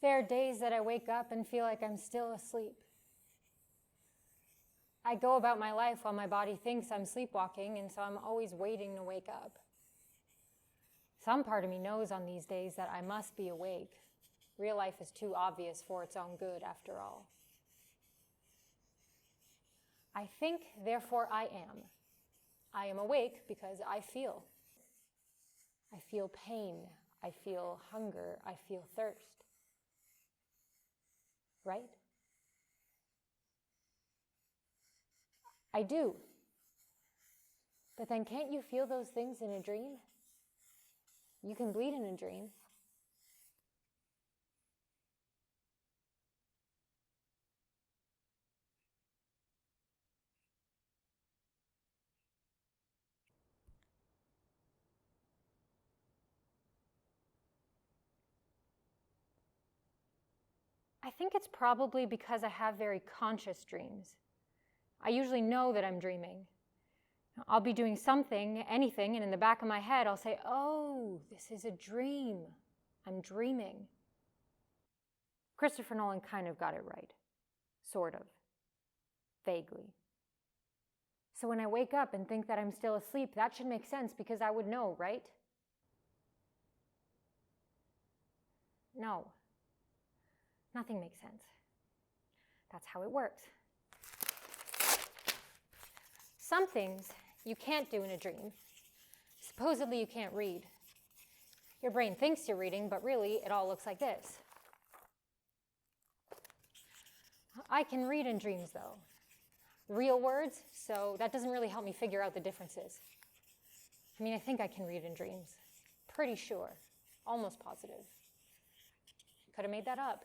There are days that I wake up and feel like I'm still asleep. I go about my life while my body thinks I'm sleepwalking, and so I'm always waiting to wake up. Some part of me knows on these days that I must be awake. Real life is too obvious for its own good, after all. I think, therefore I am. I am awake because I feel. I feel pain. I feel hunger. I feel thirst. Right? I do. But then can't you feel those things in a dream? You can bleed in a dream. I think it's probably because I have very conscious dreams. I usually know that I'm dreaming. I'll be doing something, anything, and in the back of my head I'll say, oh, this is a dream. I'm dreaming. Christopher Nolan kind of got it right. Sort of. Vaguely. So when I wake up and think that I'm still asleep, that should make sense because I would know, right? No. Nothing makes sense. That's how it works. Some things you can't do in a dream. Supposedly you can't read. Your brain thinks you're reading, but really it all looks like this. I can read in dreams though. Real words, so that doesn't really help me figure out the differences. I mean, I think I can read in dreams. Pretty sure. Almost positive. Could have made that up.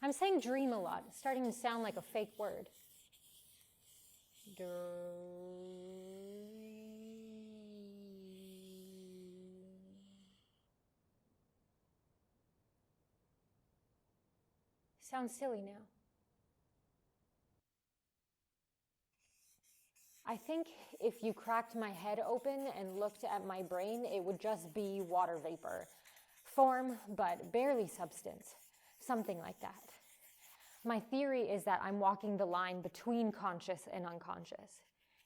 I'm saying dream a lot. It's starting to sound like a fake word. Sounds silly now. I think if you cracked my head open and looked at my brain, it would just be water vapor. Form, but barely substance. Something like that. My theory is that I'm walking the line between conscious and unconscious.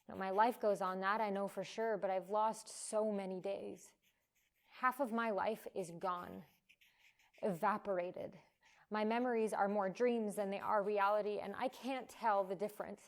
Now, my life goes on, that I know for sure, but I've lost so many days. Half of my life is gone. Evaporated. My memories are more dreams than they are reality, and I can't tell the difference.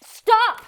Stop!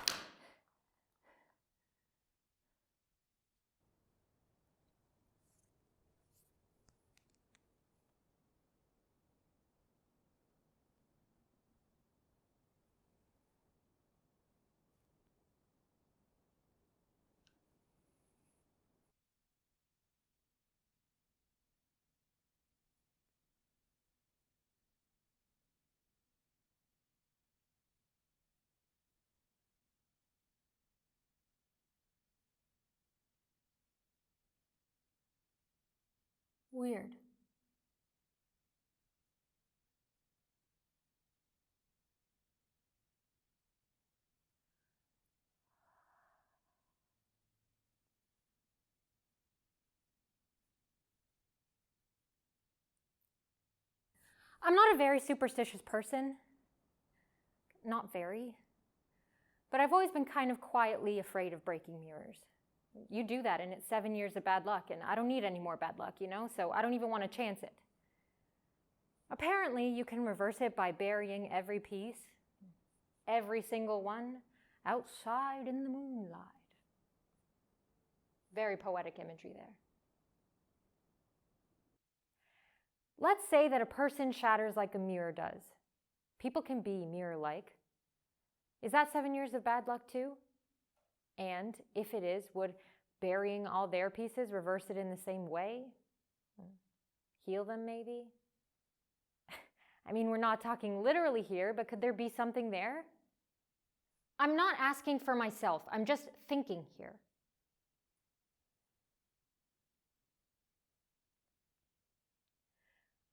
Weird. I'm not a very superstitious person. not very. But I've always been kind of quietly afraid of breaking mirrors. You do that and it's 7 years of bad luck, and I don't need any more bad luck, so I don't even want to chance it. Apparently, you can reverse it by burying every piece, every single one, outside in the moonlight. Very poetic imagery there. Let's say that a person shatters like a mirror does. People can be mirror-like. Is that 7 years of bad luck too? And if it is, would burying all their pieces reverse it in the same way? Heal them maybe? I mean, we're not talking literally here, but could there be something there? I'm not asking for myself. I'm just thinking here.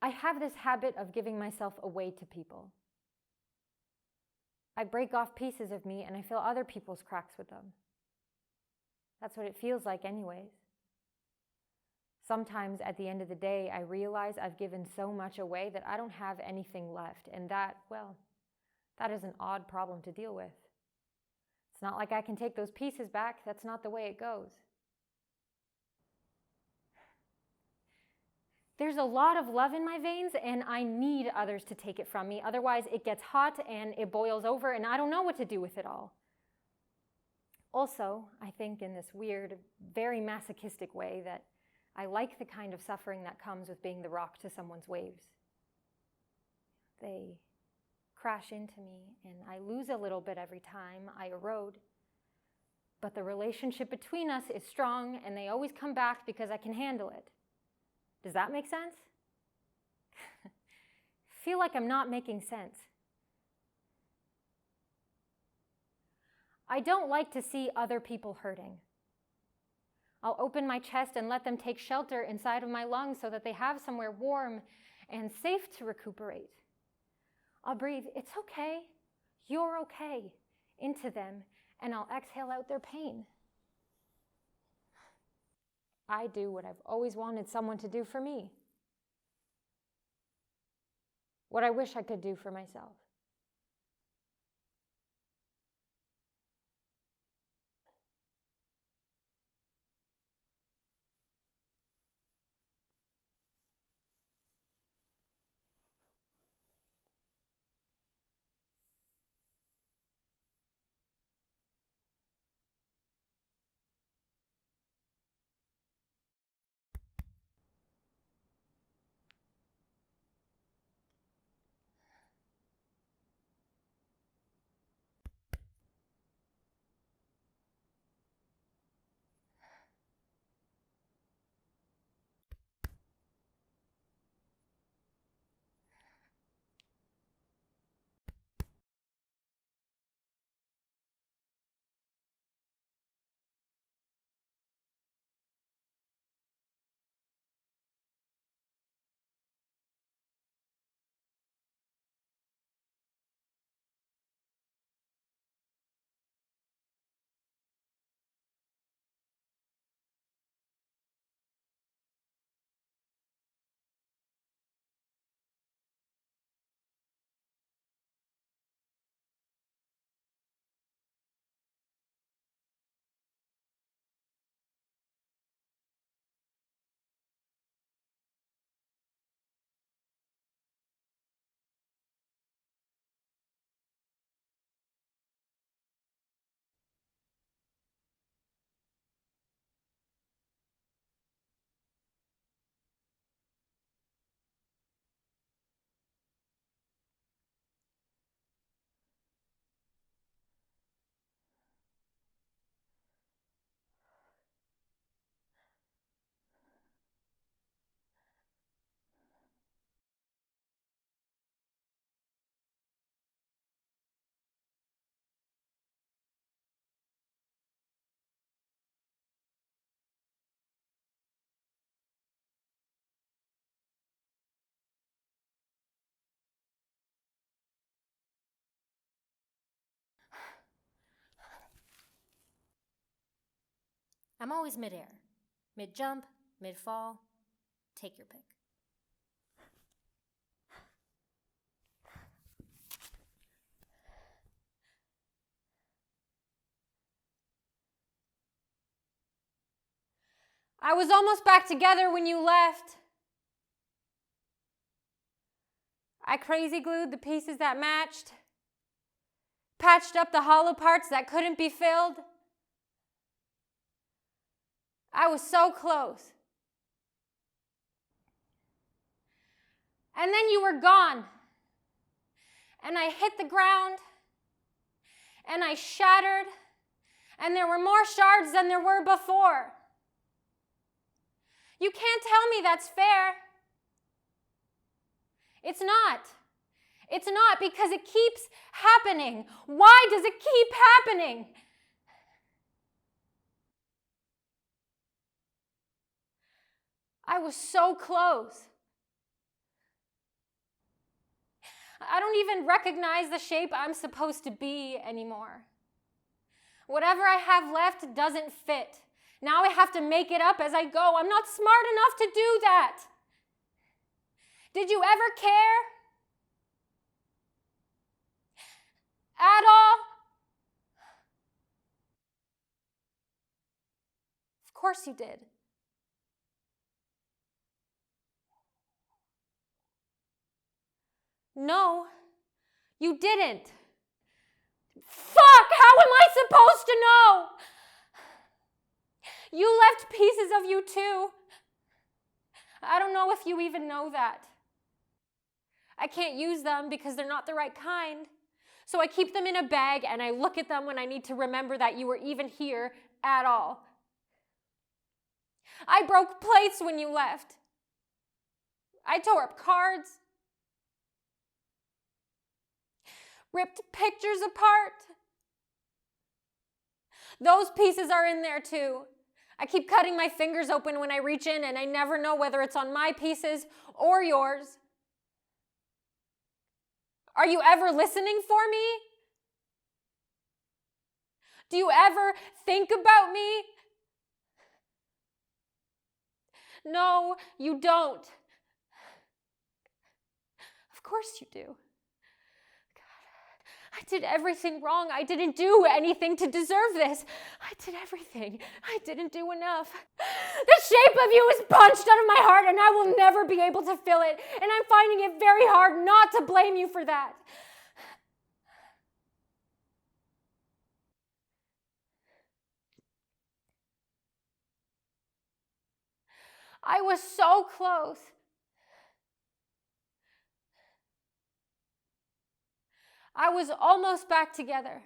I have this habit of giving myself away to people. I break off pieces of me and I fill other people's cracks with them. That's what it feels like anyways. Sometimes at the end of the day, I realize I've given so much away that I don't have anything left. And that is an odd problem to deal with. It's not like I can take those pieces back. That's not the way it goes. There's a lot of love in my veins, and I need others to take it from me. Otherwise, it gets hot and it boils over, and I don't know what to do with it all. Also, I think in this weird, very masochistic way that I like the kind of suffering that comes with being the rock to someone's waves. They crash into me, and I lose a little bit every time I erode. But the relationship between us is strong, and they always come back because I can handle it. Does that make sense? I feel like I'm not making sense. I don't like to see other people hurting. I'll open my chest and let them take shelter inside of my lungs so that they have somewhere warm and safe to recuperate. I'll breathe, "It's okay, you're okay," into them, and I'll exhale out their pain. I do what I've always wanted someone to do for me. What I wish I could do for myself. I'm always mid-air. Mid-jump, mid-fall. Take your pick. I was almost back together when you left. I crazy glued the pieces that matched, patched up the hollow parts that couldn't be filled. I was so close. And then you were gone. And I hit the ground. And I shattered. And there were more shards than there were before. You can't tell me that's fair. It's not. It's not, because it keeps happening. Why does it keep happening? I was so close. I don't even recognize the shape I'm supposed to be anymore. Whatever I have left doesn't fit. Now I have to make it up as I go. I'm not smart enough to do that. Did you ever care? At all? Of course you did. No, you didn't. Fuck! How am I supposed to know? You left pieces of you too. I don't know if you even know that. I can't use them because they're not the right kind. So I keep them in a bag and I look at them when I need to remember that you were even here at all. I broke plates when you left. I tore up cards. Ripped pictures apart. Those pieces are in there too. I keep cutting my fingers open when I reach in and I never know whether it's on my pieces or yours. Are you ever listening for me? Do you ever think about me? No, you don't. Of course you do. I did everything wrong. I didn't do anything to deserve this. I did everything. I didn't do enough. The shape of you is punched out of my heart and I will never be able to fill it. And I'm finding it very hard not to blame you for that. I was so close. I was almost back together.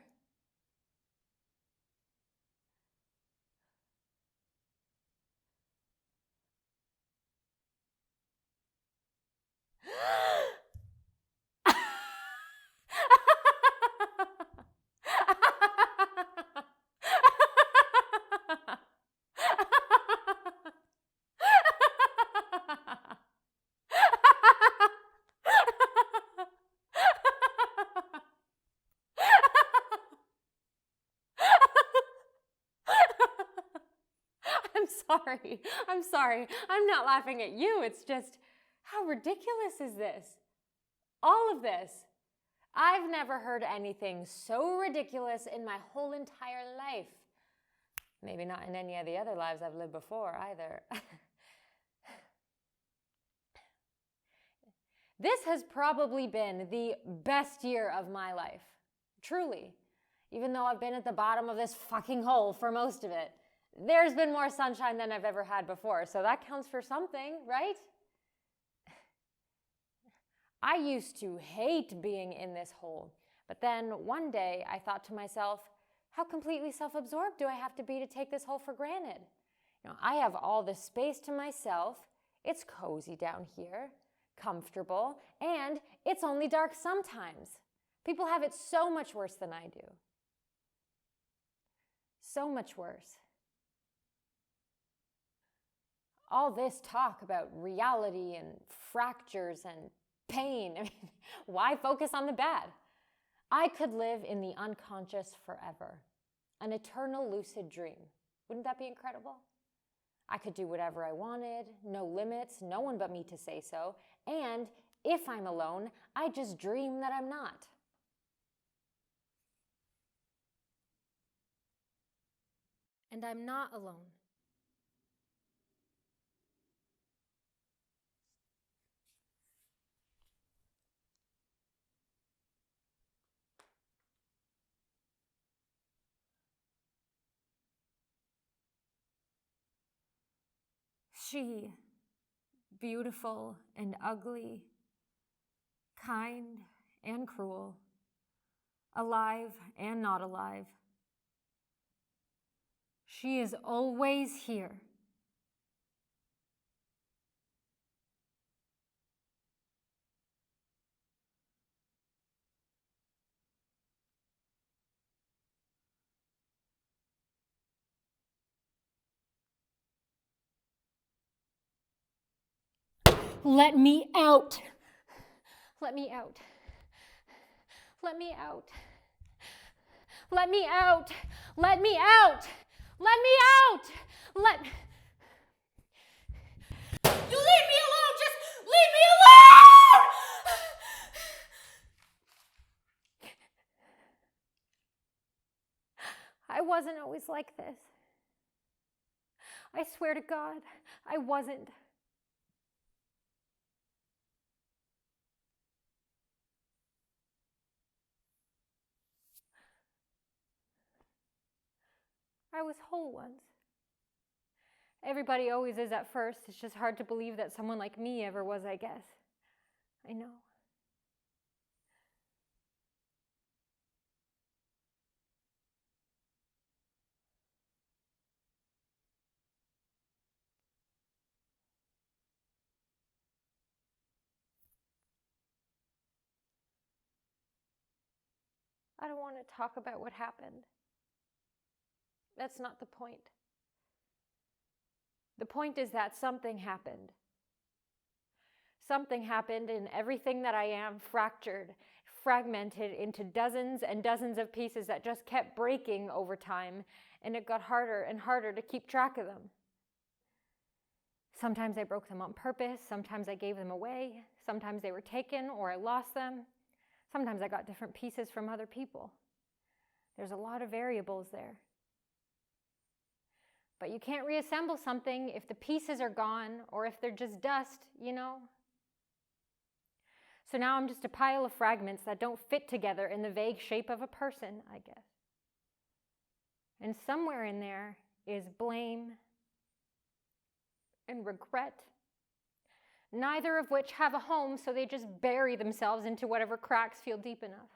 I'm sorry. I'm not laughing at you. It's just, how ridiculous is this? All of this. I've never heard anything so ridiculous in my whole entire life. Maybe not in any of the other lives I've lived before either. This has probably been the best year of my life. Truly. Even though I've been at the bottom of this fucking hole for most of it. There's been more sunshine than I've ever had before, so that counts for something, right? I used to hate being in this hole, but then one day I thought to myself, how completely self-absorbed do I have to be to take this hole for granted? I have all this space to myself, it's cozy down here, comfortable, and it's only dark sometimes. People have it so much worse than I do. So much worse. All this talk about reality and fractures and pain, why focus on the bad? I could live in the unconscious forever, an eternal lucid dream. Wouldn't that be incredible? I could do whatever I wanted, no limits, no one but me to say so, and if I'm alone, I just dream that I'm not. And I'm not alone. She, beautiful and ugly, kind and cruel, alive and not alive. She is always here. Let me out. Let me out. Let me out. Let me out. Let me out. Let me out. Let. You leave me alone. Just leave me alone. I wasn't always like this. I swear to God, I wasn't. I was whole once. Everybody always is at first. It's just hard to believe that someone like me ever was, I guess. I know. I don't want to talk about what happened. That's not the point. The point is that something happened. Something happened and everything that I am fractured, fragmented into dozens and dozens of pieces that just kept breaking over time, and it got harder and harder to keep track of them. Sometimes I broke them on purpose, sometimes I gave them away, sometimes they were taken or I lost them, sometimes I got different pieces from other people. There's a lot of variables there. But you can't reassemble something if the pieces are gone or if they're just dust, you know? So now I'm just a pile of fragments that don't fit together in the vague shape of a person, I guess. And somewhere in there is blame and regret, neither of which have a home, so they just bury themselves into whatever cracks feel deep enough.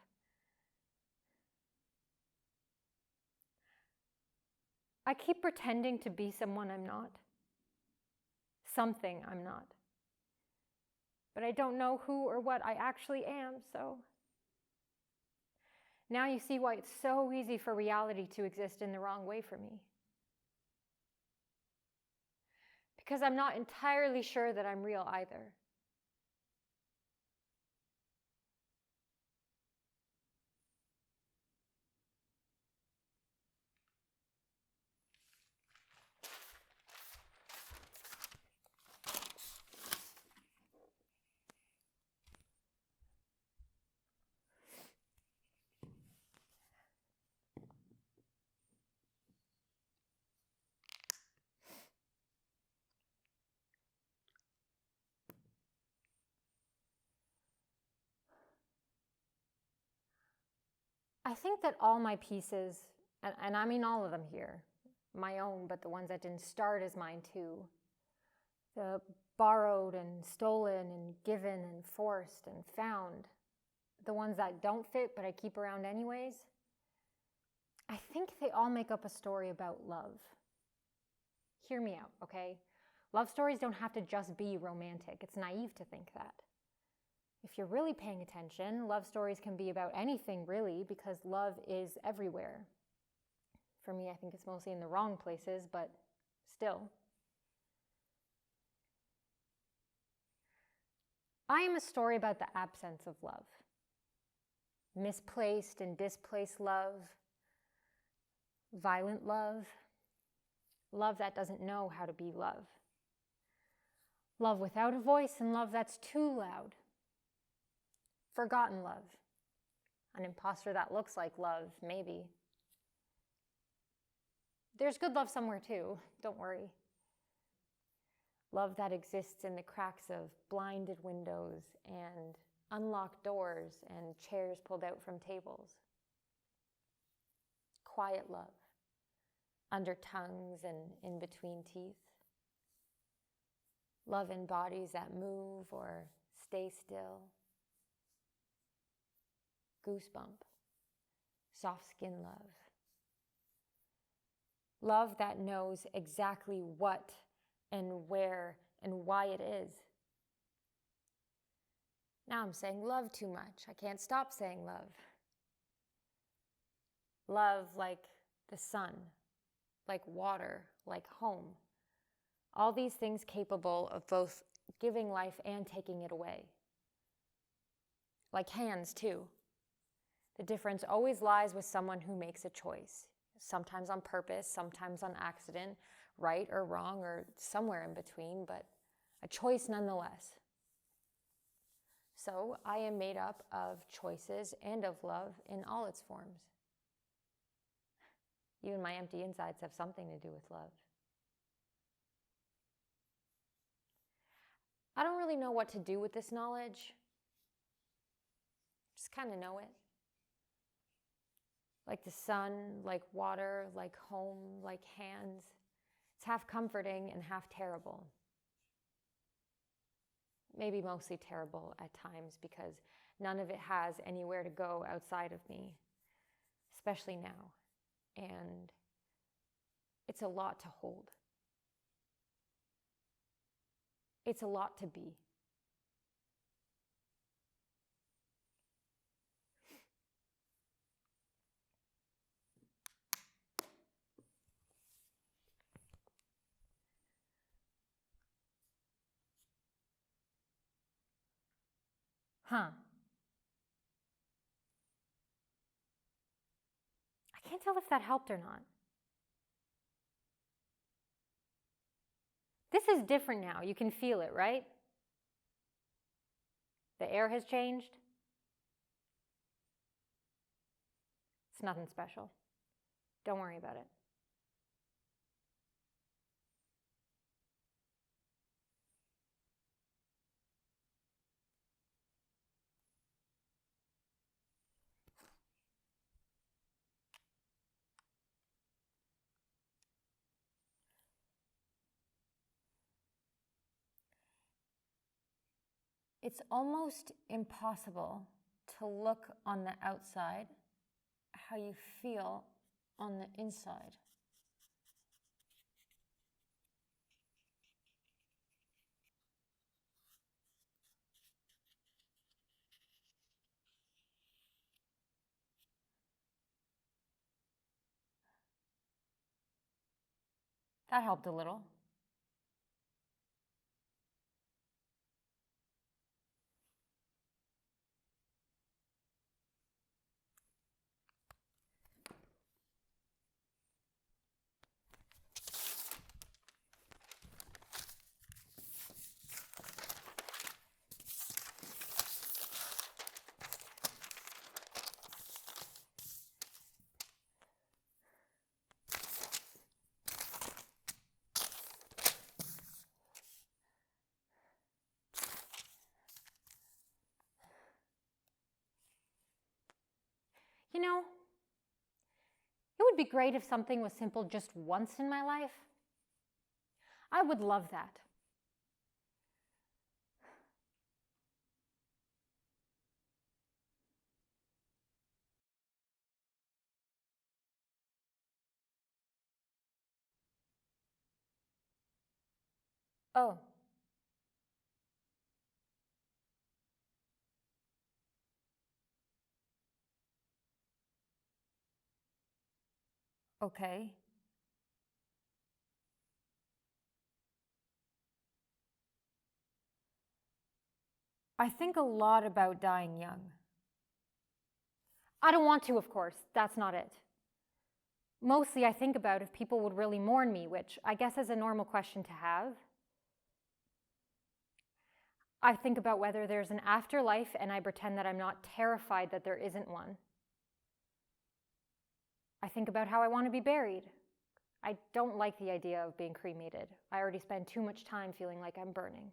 I keep pretending to be someone I'm not, something I'm not. But I don't know who or what I actually am, so. Now you see why it's so easy for reality to exist in the wrong way for me. Because I'm not entirely sure that I'm real either. I think that all my pieces, and I mean all of them here, my own, but the ones that didn't start as mine too, the borrowed and stolen and given and forced and found, the ones that don't fit but I keep around anyways, I think they all make up a story about love. Hear me out, okay? Love stories don't have to just be romantic. It's naive to think that. If you're really paying attention, love stories can be about anything really, because love is everywhere. For me, I think it's mostly in the wrong places, but still. I am a story about the absence of love. Misplaced and displaced love, violent love, love that doesn't know how to be love. Love without a voice and love that's too loud. Forgotten love. An imposter that looks like love, maybe. There's good love somewhere too, don't worry. Love that exists in the cracks of blinded windows and unlocked doors and chairs pulled out from tables. Quiet love, under tongues and in between teeth. Love in bodies that move or stay still. Goosebump. Soft skin love. Love that knows exactly what and where and why it is. Now I'm saying love too much. I can't stop saying love. Love like the sun, like water, like home. All these things capable of both giving life and taking it away. Like hands too. The difference always lies with someone who makes a choice. Sometimes on purpose, sometimes on accident, right or wrong, or somewhere in between, but a choice nonetheless. So I am made up of choices and of love in all its forms. Even my empty insides have something to do with love. I don't really know what to do with this knowledge. Just kind of know it. Like the sun, like water, like home, like hands. It's half comforting and half terrible. Maybe mostly terrible at times because none of it has anywhere to go outside of me, especially now. And it's a lot to hold. It's a lot to be. I can't tell if that helped or not. This is different now. You can feel it, right? The air has changed. It's nothing special. Don't worry about it. It's almost impossible to look on the outside how you feel on the inside. That helped a little. You know, it would be great if something was simple just once in my life. I would love that. Oh. Okay. I think a lot about dying young. I don't want to, of course. That's not it. Mostly I think about if people would really mourn me, which I guess is a normal question to have. I think about whether there's an afterlife and I pretend that I'm not terrified that there isn't one. I think about how I want to be buried. I don't like the idea of being cremated. I already spend too much time feeling like I'm burning.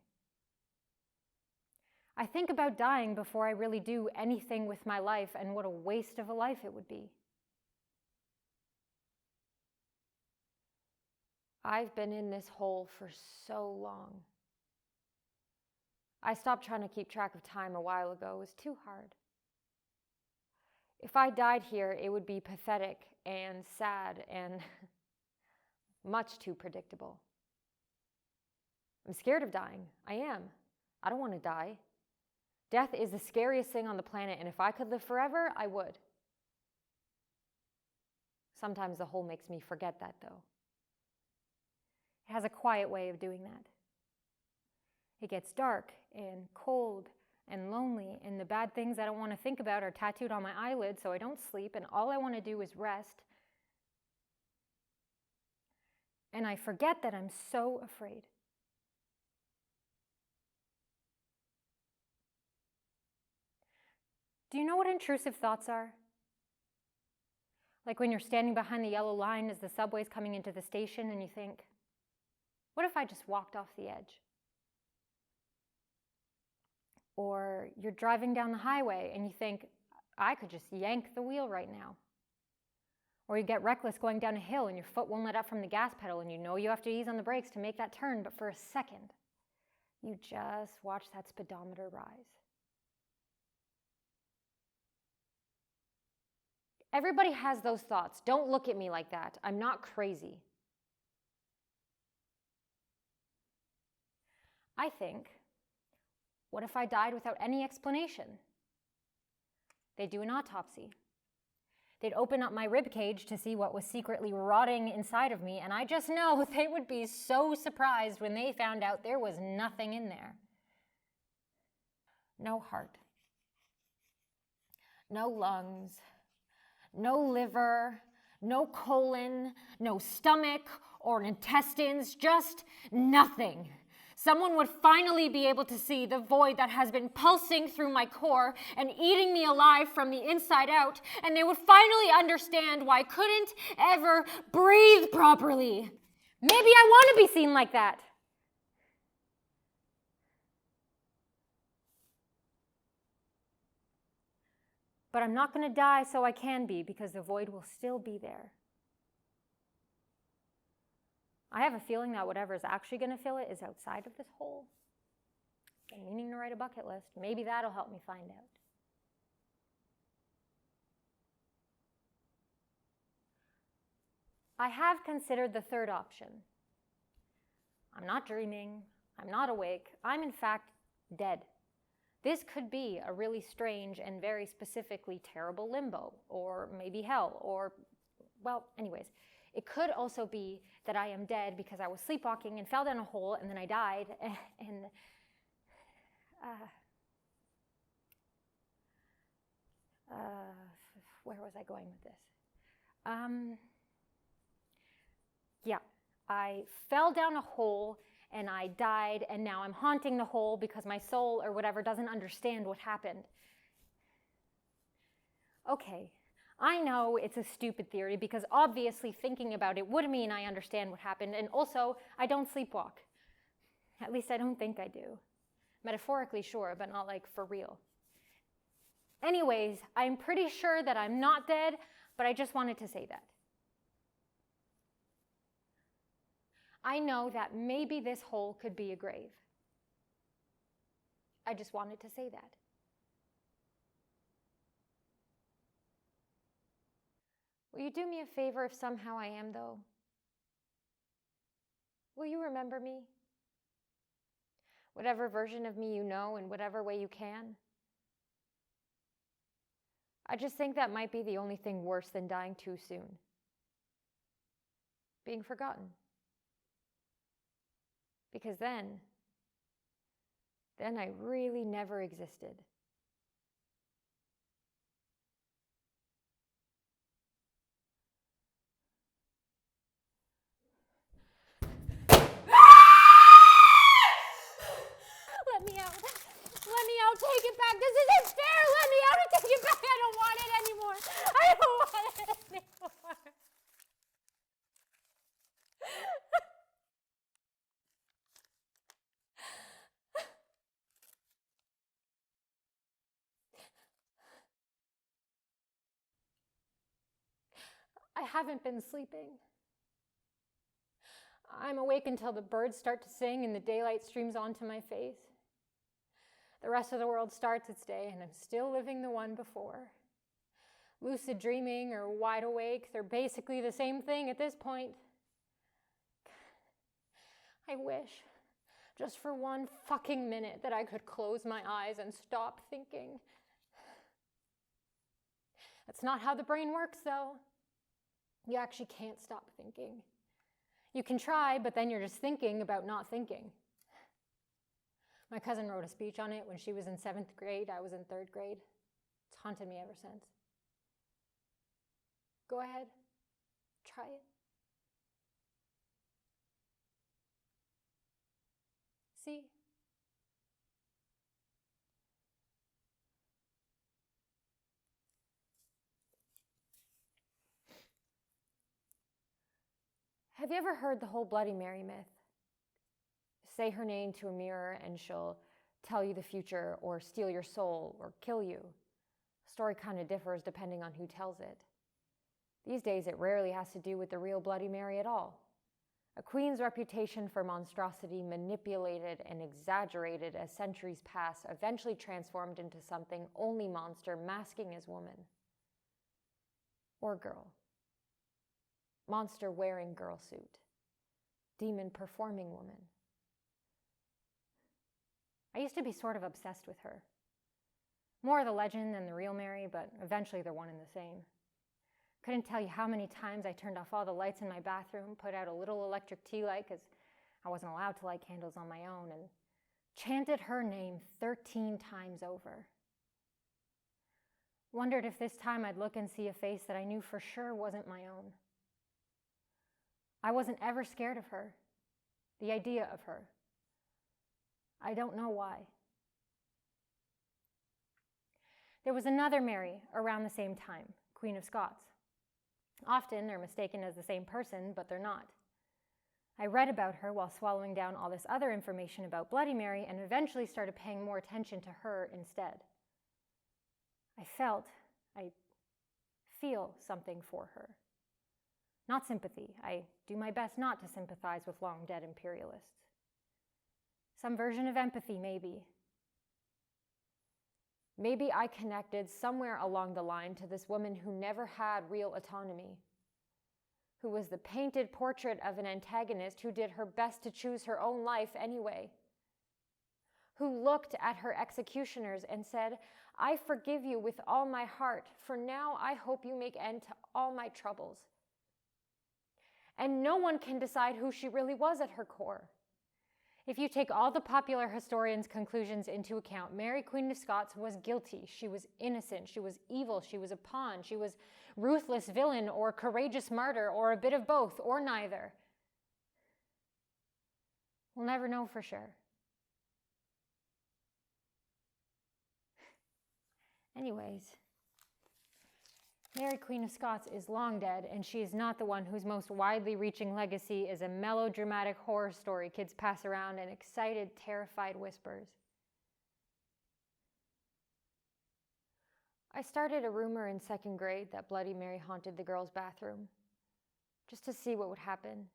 I think about dying before I really do anything with my life and what a waste of a life it would be. I've been in this hole for so long. I stopped trying to keep track of time a while ago. It was too hard. If I died here, it would be pathetic and sad and much too predictable. I'm scared of dying. I am. I don't want to die. Death is the scariest thing on the planet, and if I could live forever, I would. Sometimes the hole makes me forget that, though. It has a quiet way of doing that. It gets dark and cold and lonely, and the bad things I don't want to think about are tattooed on my eyelids so I don't sleep, and all I want to do is rest. And I forget that I'm so afraid. Do you know what intrusive thoughts are? Like when you're standing behind the yellow line as the subway's coming into the station and you think, what if I just walked off the edge? Or you're driving down the highway and you think, I could just yank the wheel right now. Or you get reckless going down a hill and your foot won't let up from the gas pedal and you know you have to ease on the brakes to make that turn, but for a second, you just watch that speedometer rise. Everybody has those thoughts. Don't look at me like that. I'm not crazy. I think, what if I died without any explanation? They'd do an autopsy. They'd open up my rib cage to see what was secretly rotting inside of me, and I just know they would be so surprised when they found out there was nothing in there. No heart. No lungs. No liver. No colon. No stomach or intestines. Just nothing. Someone would finally be able to see the void that has been pulsing through my core and eating me alive from the inside out, and they would finally understand why I couldn't ever breathe properly. Maybe I want to be seen like that. But I'm not going to die so I can be, because the void will still be there. I have a feeling that whatever is actually going to fill it is outside of this hole. I'm meaning to write a bucket list. Maybe that'll help me find out. I have considered the third option. I'm not dreaming. I'm not awake. I'm in fact dead. This could be a really strange and very specifically terrible limbo, or maybe hell, or, well, anyways. It could also be that I am dead because I was sleepwalking and fell down a hole and then I died, and where was I going with this? Yeah, I fell down a hole and I died, and now I'm haunting the hole because my soul or whatever doesn't understand what happened. Okay. I know it's a stupid theory because obviously thinking about it would mean I understand what happened, and also I don't sleepwalk. At least I don't think I do. Metaphorically, sure, but not like for real. Anyways, I'm pretty sure that I'm not dead, but I just wanted to say that. I know that maybe this hole could be a grave. I just wanted to say that. Will you do me a favor if somehow I am, though? Will you remember me? Whatever version of me you know, in whatever way you can. I just think that might be the only thing worse than dying too soon. Being forgotten. Because then I really never existed. Let me out. Let me out. Take it back. This isn't fair. Let me out and take it back. I don't want it anymore. I don't want it anymore. I haven't been sleeping. I'm awake until the birds start to sing and the daylight streams onto my face. The rest of the world starts its day, and I'm still living the one before. Lucid dreaming or wide awake, they're basically the same thing at this point. I wish, just for one fucking minute, that I could close my eyes and stop thinking. That's not how the brain works, though. You actually can't stop thinking. You can try, but then you're just thinking about not thinking. My cousin wrote a speech on it when she was in 7th grade. I was in 3rd grade. It's haunted me ever since. Go ahead. Try it. See? Have you ever heard the whole Bloody Mary myth? Say her name to a mirror and she'll tell you the future or steal your soul or kill you. The story kind of differs depending on who tells it. These days, it rarely has to do with the real Bloody Mary at all. A queen's reputation for monstrosity, manipulated and exaggerated as centuries pass, eventually transformed into something only monster masking as woman. Or girl. Monster wearing girl suit. Demon performing woman. I used to be sort of obsessed with her. More the legend than the real Mary, but eventually they're one and the same. Couldn't tell you how many times I turned off all the lights in my bathroom, put out a little electric tea light because I wasn't allowed to light candles on my own, and chanted her name 13 times over. Wondered if this time I'd look and see a face that I knew for sure wasn't my own. I wasn't ever scared of her, the idea of her. I don't know why. There was another Mary around the same time, Queen of Scots. Often they're mistaken as the same person, but they're not. I read about her while swallowing down all this other information about Bloody Mary and eventually started paying more attention to her instead. I feel something for her. Not sympathy. I do my best not to sympathize with long-dead imperialists. Some version of empathy, maybe. Maybe I connected somewhere along the line to this woman who never had real autonomy, who was the painted portrait of an antagonist who did her best to choose her own life anyway, who looked at her executioners and said, "I forgive you with all my heart, for now I hope you make end to all my troubles." And no one can decide who she really was at her core. If you take all the popular historians' conclusions into account, Mary, Queen of Scots, was guilty. She was innocent. She was evil. She was a pawn. She was ruthless villain or courageous martyr or a bit of both or neither. We'll never know for sure. Anyways, Mary, Queen of Scots is long dead, and she is not the one whose most widely reaching legacy is a melodramatic horror story kids pass around in excited, terrified whispers. I started a rumor in 2nd grade that Bloody Mary haunted the girls' bathroom, just to see what would happen,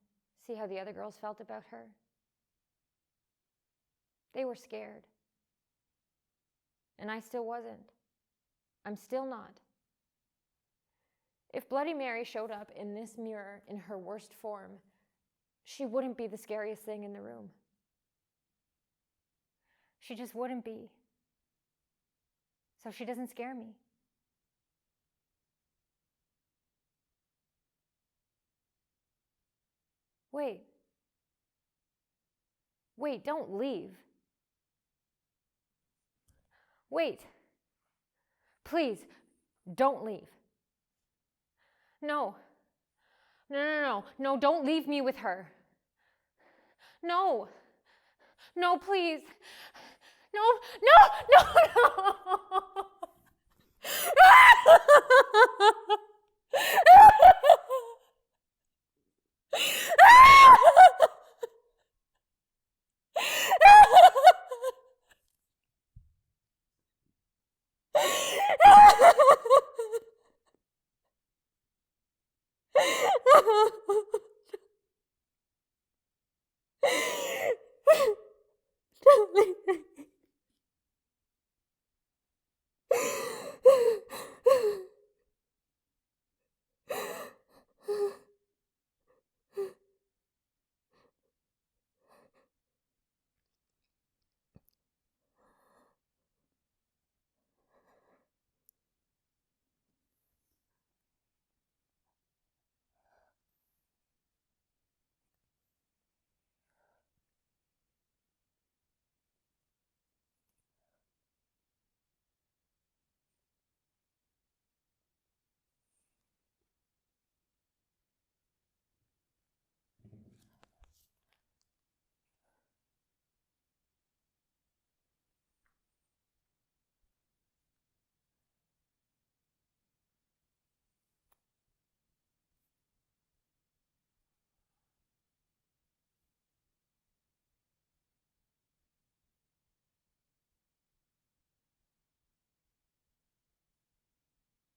see how the other girls felt about her. They were scared. And I still wasn't. I'm still not. If Bloody Mary showed up in this mirror in her worst form, she wouldn't be the scariest thing in the room. She just wouldn't be. So she doesn't scare me. Wait, don't leave. Wait, please, don't leave. No, don't leave me with her. No, please. No.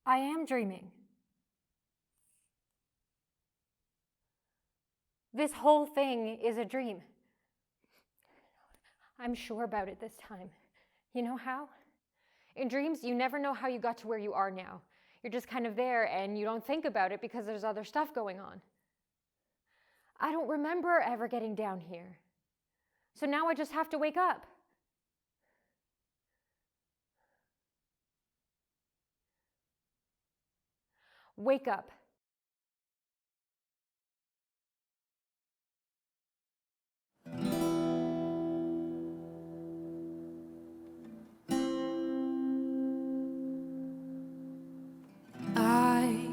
I am dreaming. This whole thing is a dream. I'm sure about it this time. You know how? In dreams, you never know how you got to where you are now. You're just kind of there and you don't think about it because there's other stuff going on. I don't remember ever getting down here. So now I just have to wake up. Wake up. I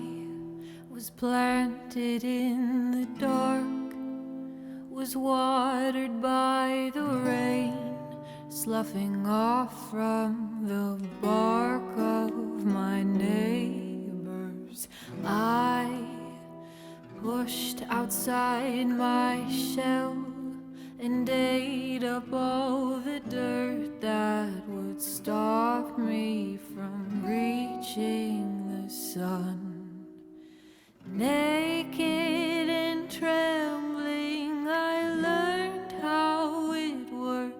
was planted in the dark, was watered by the rain, sloughing off from the bark of my neighbors. I pushed outside my shell and ate up all the dirt that would stop me from reaching the sun. Naked and trembling, I learned how it works.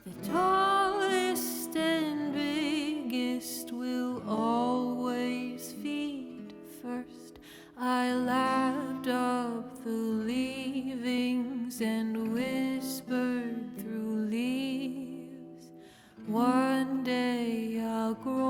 The tallest and biggest will always feed first. I lapped up the leavings and whispered through leaves. One day I'll grow